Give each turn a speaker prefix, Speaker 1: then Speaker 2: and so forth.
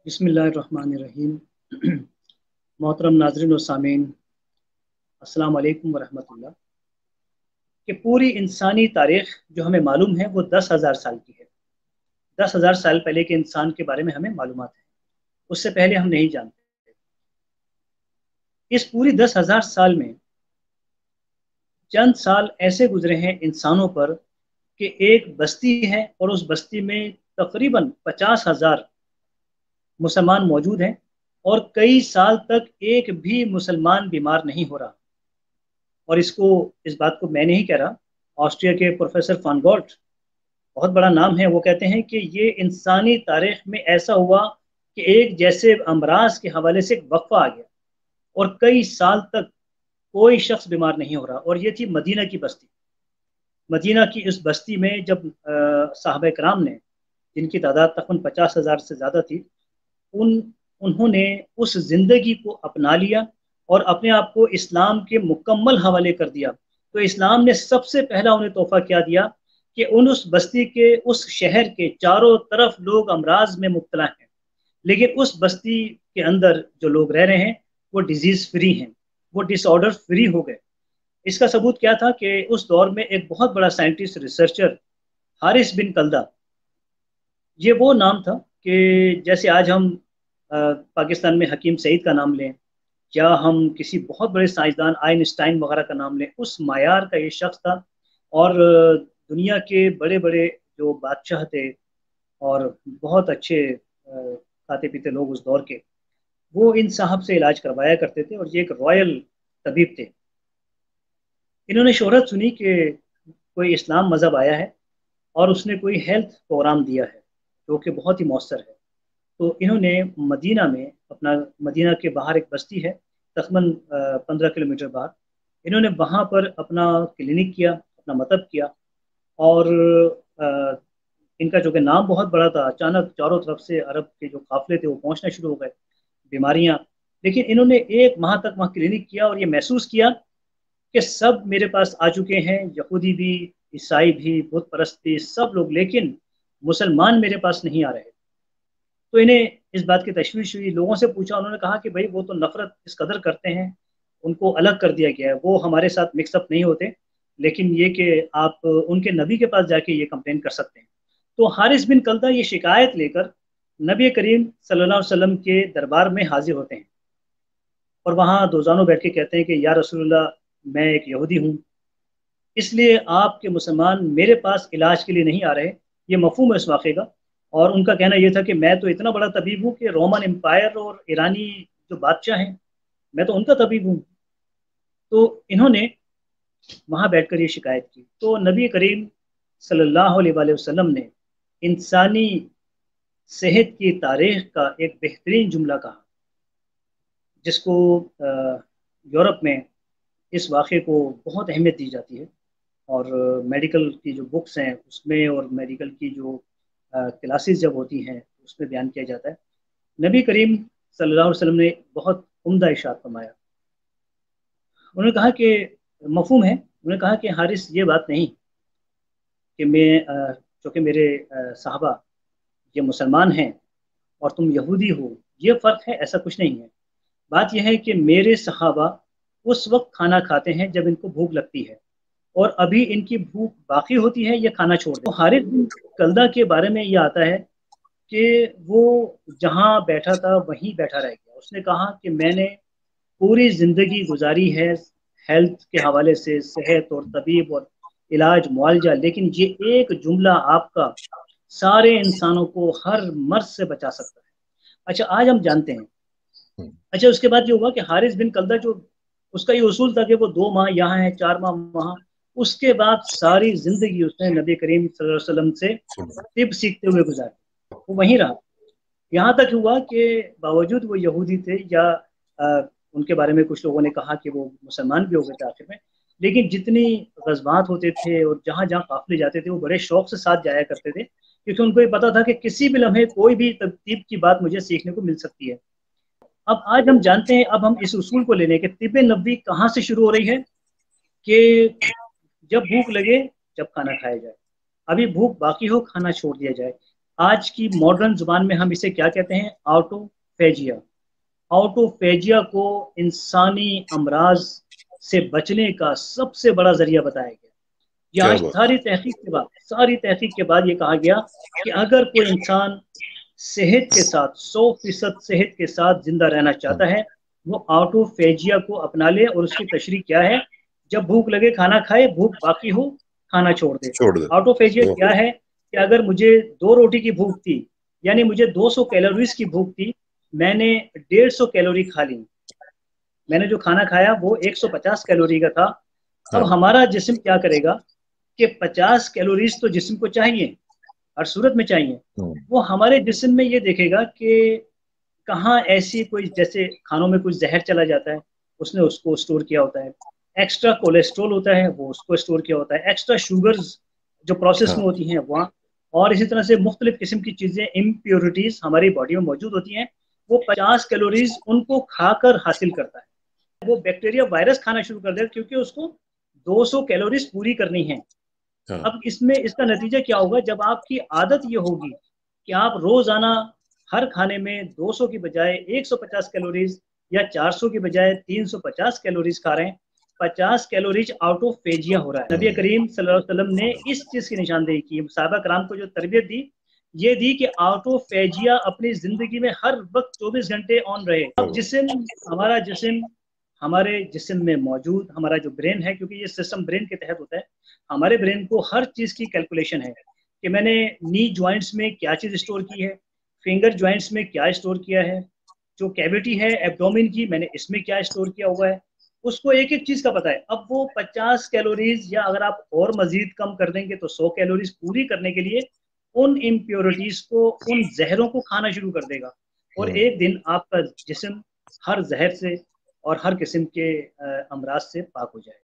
Speaker 1: बिस्मिल्लाहिर्रहमानिर्रहीम। मोहतरम नाज़रीन और सामीन, अस्सलाम वालेकुम वरहमतुल्लाह। कि पूरी इंसानी तारीख जो हमें मालूम है वो 10,000 साल की है। 10,000 साल पहले के इंसान के बारे में हमें मालूमात है, उससे पहले हम नहीं जानते। इस पूरी 10,000 साल में चंद साल ऐसे गुजरे हैं इंसानों पर कि एक बस्ती है और उस बस्ती में तकरीबन 50,000 मुसलमान मौजूद हैं, और कई साल तक एक भी मुसलमान बीमार नहीं हो रहा। और इस बात को मैं नहीं कह रहा, ऑस्ट्रिया के प्रोफेसर फान गॉल्ट, बहुत बड़ा नाम है, वो कहते हैं कि ये इंसानी तारीख में ऐसा हुआ कि एक जैसे अमराज के हवाले से एक वक्फा आ गया और कई साल तक कोई शख्स बीमार नहीं हो रहा। और ये थी मदीना की बस्ती। मदीना की इस बस्ती में जब साहबा कराम ने, जिनकी तादाद तकरीबन 50,000 से ज़्यादा थी, उन उन्होंने उस जिंदगी को अपना लिया और अपने आप को इस्लाम के मुकम्मल हवाले कर दिया। तो इस्लाम ने सबसे पहला उन्हें तोहफा क्या दिया कि उस बस्ती के, उस शहर के चारों तरफ लोग अमराज में मुब्तला हैं, लेकिन उस बस्ती के अंदर जो लोग रह रहे हैं वो डिजीज फ्री हैं, वो डिसऑर्डर फ्री हो गए। इसका सबूत क्या था कि उस दौर में एक बहुत बड़ा साइंटिस्ट, रिसर्चर, हारिस बिन कल्दा, ये वो नाम था कि जैसे आज हम पाकिस्तान में हकीम सईद का नाम लें, या हम किसी बहुत बड़े साइंसदान आइंस्टाइन वगैरह का नाम लें, उस मायार का ये शख्स था। और दुनिया के बड़े बड़े जो बादशाह थे और बहुत अच्छे खाते पीते लोग उस दौर के, वो इन साहब से इलाज करवाया करते थे, और ये एक रॉयल तबीब थे। इन्होंने शोहरत सुनी कि कोई इस्लाम मज़हब आया है और उसने कोई हेल्थ प्रोग्राम दिया है जो कि बहुत ही मौसर है। तो इन्होंने मदीना में अपना, मदीना के बाहर एक बस्ती है तकरीबन 15 किलोमीटर बाहर, इन्होंने वहाँ पर अपना क्लिनिक किया, अपना मतब किया। और अ, इनका जो कि नाम बहुत बड़ा था, अचानक चारों तरफ से अरब के जो काफिले थे वो पहुंचना शुरू हो गए, बीमारियां। लेकिन इन्होंने 1 माह तक वहाँ क्लिनिक किया और ये महसूस किया कि सब मेरे पास आ चुके हैं, यहूदी भी, ईसाई भी, बुत परस्त भी, सब लोग, लेकिन मुसलमान मेरे पास नहीं आ रहे। तो इन्हें इस बात की तशवीश हुई, लोगों से पूछा, उन्होंने कहा कि भाई वो तो नफरत इस कदर करते हैं, उनको अलग कर दिया गया है, वो हमारे साथ मिक्सअप नहीं होते। लेकिन ये कि आप उनके नबी के पास जाके ये कंप्लेन कर सकते हैं। तो हारिस बिन कल्दा ये शिकायत लेकर नबी करीम सल्लल्लाहु अलैहि वसल्लम के दरबार में हाजिर होते हैं, और वहाँ दो जानों बैठ के कहते हैं कि या रसूलुल्लाह, मैं एक यहूदी हूँ, इसलिए आपके मुसलमान मेरे पास इलाज के लिए नहीं आ रहे। ये मफहूम है इस वाक़े का। और उनका कहना यह था कि मैं तो इतना बड़ा तबीब हूँ कि रोमन एम्पायर और ईरानी जो बादशाह हैं, मैं तो उनका तबीब हूँ। तो इन्होंने वहाँ बैठकर ये शिकायत की, तो नबी करीम सल्लल्लाहु अलैहि वसल्लम ने इंसानी सेहत की तारीख का एक बेहतरीन जुमला कहा, जिसको यूरोप में इस वाक़े को बहुत अहमियत दी जाती है। और मेडिकल की जो बुक्स हैं उसमें, और मेडिकल की जो क्लासेस जब होती हैं उसमें बयान किया जाता है। नबी करीम सल्लल्लाहु अलैहि वसल्लम ने बहुत उम्दा इरशाद फरमाया। उन्होंने कहा कि मफहूम है, उन्होंने कहा कि हारिस, ये बात नहीं कि मैं चूँकि मेरे साहबा ये मुसलमान हैं और तुम यहूदी हो, ये फ़र्क है, ऐसा कुछ नहीं है। बात यह है कि मेरे सहाबा उस वक्त खाना खाते हैं जब इनको भूख लगती है, और अभी इनकी भूख बाकी होती है, ये खाना छोड़ देते। तो हारिस बिन कल्दा के बारे में ये आता है कि वो जहाँ बैठा था वहीं बैठा रह गया। उसने कहा कि मैंने पूरी जिंदगी गुजारी है हेल्थ के हवाले से, सेहत और तबीब और इलाज मुआवजा, लेकिन ये एक जुमला आपका सारे इंसानों को हर मर्ज से बचा सकता है। अच्छा, आज हम जानते हैं। अच्छा, उसके बाद ये हुआ कि हारिस बिन कल्दा, जो उसका ये उसूल था कि वो 2 माह यहाँ है, 4 माह वहाँ, उसके बाद सारी जिंदगी उसने नबी करीम सल्लल्लाहु अलैहि वसल्लम से तिब सीखते हुए गुजारी, वो वहीं रहा। यहाँ तक हुआ कि बावजूद वो यहूदी थे, या उनके बारे में कुछ लोगों ने कहा कि वो मुसलमान भी हो गए थे आखिर में, लेकिन जितनी गज़वात होते थे और जहाँ जहाँ काफिले जाते थे वो बड़े शौक से साथ जाया करते थे, क्योंकि उनको ये पता था कि किसी भी लम्हे कोई भी तरतीब की बात मुझे सीखने को मिल सकती है। अब आज हम जानते हैं, अब हम इस उसूल को लेने के, तिब नबी कहाँ से शुरू हो रही है कि जब भूख लगे जब खाना खाया जाए, अभी भूख बाकी हो खाना छोड़ दिया जाए। आज की मॉडर्न जुबान में हम इसे क्या कहते हैं? ऑटोफेजिया। ऑटोफेजिया को इंसानी अमराज से बचने का सबसे बड़ा जरिया बताया गया। ये
Speaker 2: کیا
Speaker 1: आज
Speaker 2: بات.
Speaker 1: सारी तहकीक के बाद ये कहा गया कि अगर कोई इंसान सेहत के साथ 100% सेहत के साथ जिंदा रहना चाहता है, वो ऑटोफेजिया को अपना ले। और उसकी तशरीह क्या है? जब भूख लगे खाना खाए, भूख बाकी हो खाना छोड़ दे।
Speaker 2: چھوڑ دے.
Speaker 1: ऑटोफेजिया क्या
Speaker 2: اوہ.
Speaker 1: है कि अगर मुझे 2 रोटी की भूख थी, यानी मुझे 200 कैलोरीज की भूख थी, मैंने 150 कैलोरी खा ली, मैंने जो खाना खाया वो 150 कैलोरी का था। अब
Speaker 2: ہاں.
Speaker 1: हमारा जिस्म क्या करेगा कि 50 कैलोरीज तो जिस्म को चाहिए, हर सूरत में चाहिए। वो हमारे जिस्म में ये देखेगा कि कहाँ ऐसी कोई, जैसे खानों में कुछ जहर चला जाता है, उसने उसको स्टोर किया होता है। एक्स्ट्रा कोलेस्ट्रॉल होता है, वो उसको स्टोर किया होता है। एक्स्ट्रा शुगर्स जो प्रोसेस
Speaker 2: ہاں.
Speaker 1: में होती हैं वहाँ, और इसी तरह से मुख्तलिफ किस्म की चीज़ें, इम्प्योरिटीज हमारी बॉडी में मौजूद होती हैं। वो 50 कैलोरीज उनको खाकर हासिल करता है। वो बैक्टीरिया वायरस खाना शुरू कर देगा क्योंकि उसको 200 कैलोरीज पूरी करनी है।
Speaker 2: ہاں.
Speaker 1: अब इसमें इसका नतीजा क्या होगा? जब आपकी आदत ये होगी कि आप रोजाना हर खाने में 200 की बजाय 150 कैलोरीज या 400 की बजाय 350 कैलोरीज खा रहे हैं, 50 कैलोरीज आउटोफेजिया हो रहा है। नबी करीम सल्लल्लाहु अलैहि वसल्लम ने इस चीज की निशानदेही की, सहाबा कराम को जो तरबियत दी, ये दी कि आउटोफेजिया अपनी जिंदगी में हर वक्त 24 घंटे ऑन रहे। अब जिस्म, हमारा जिस्म, हमारे जिस्म में मौजूद हमारा जो ब्रेन है, क्योंकि ये सिस्टम ब्रेन के तहत होता है, हमारे ब्रेन को हर चीज़ की कैलकुलेशन है कि मैंने नी जॉइंट्स में क्या चीज़ स्टोर की है, फिंगर जॉइंट्स में क्या स्टोर किया है, जो कैविटी है एब्डोमिन की, मैंने इसमें क्या स्टोर किया हुआ है, उसको एक एक चीज़ का पता है। अब वो 50 कैलोरीज, या अगर आप और मजीद कम कर देंगे तो 100 कैलोरीज पूरी करने के लिए उन इम्प्योरिटीज को, उन जहरों को खाना शुरू कर देगा। और एक दिन आपका जिस्म हर जहर से और हर किस्म के अमराज से पाक हो जाए।